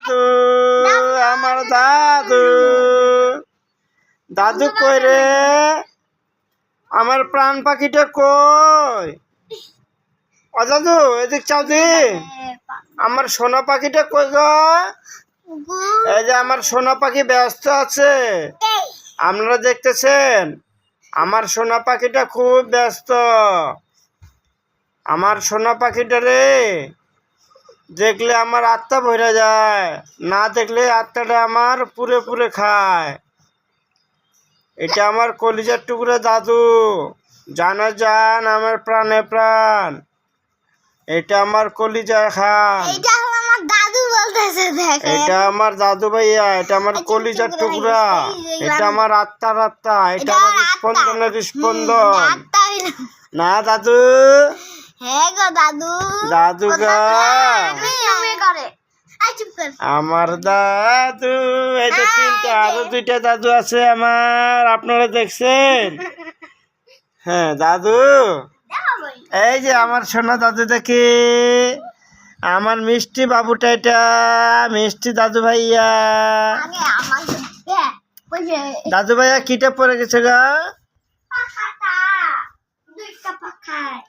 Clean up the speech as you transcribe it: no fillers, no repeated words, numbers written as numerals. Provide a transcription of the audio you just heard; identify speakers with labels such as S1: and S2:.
S1: দাদু আমার দাদু দাদু কই রে আমার প্রাণ পাখিটা কই ও দাদু এদিক চাও দি আমার সোনা পাখিটা কই গো এই যে আমার সোনা পাখি ব্যস্ত আছে আপনারা দেখতেছেন আমার সোনা পাখিটা খুব ব্যস্ত আমার সোনা পাখিটা রে দেখলে আমার আত্মা ভরে যায় না দেখলে আত্মাটা আমার পুরে পুরে খায় এটা আমার কলিজার টুকরা দাদু জানা যান আমার প্রাণে প্রাণ এটা আমার কলিজা খান
S2: এটা আমার দাদু বলতেছে দেখেন
S1: এটা আমার দাদু ভাইয়া এটা আমার কলিজার টুকরা এটা আমার আত্মার আত্মা এটা আমার স্পন্দনের স্পন্দন না দাদু
S2: হ্যাঁ গো দাদু
S1: দাদু গা
S2: করে
S1: আমার দাদু এই যে তিনটা আরো দুইটা দাদু আছে আমার আপনারা দেখছেন হ্যাঁ দাদু এই যে আমার সোনা দাদু দেখি আমার মিষ্টি বাবুটা এটা মিষ্টি দাদু ভাইয়া দাদু ভাইয়া কিটা পড়ে গেছে গা
S2: পাখাটা দুইটা পাখায়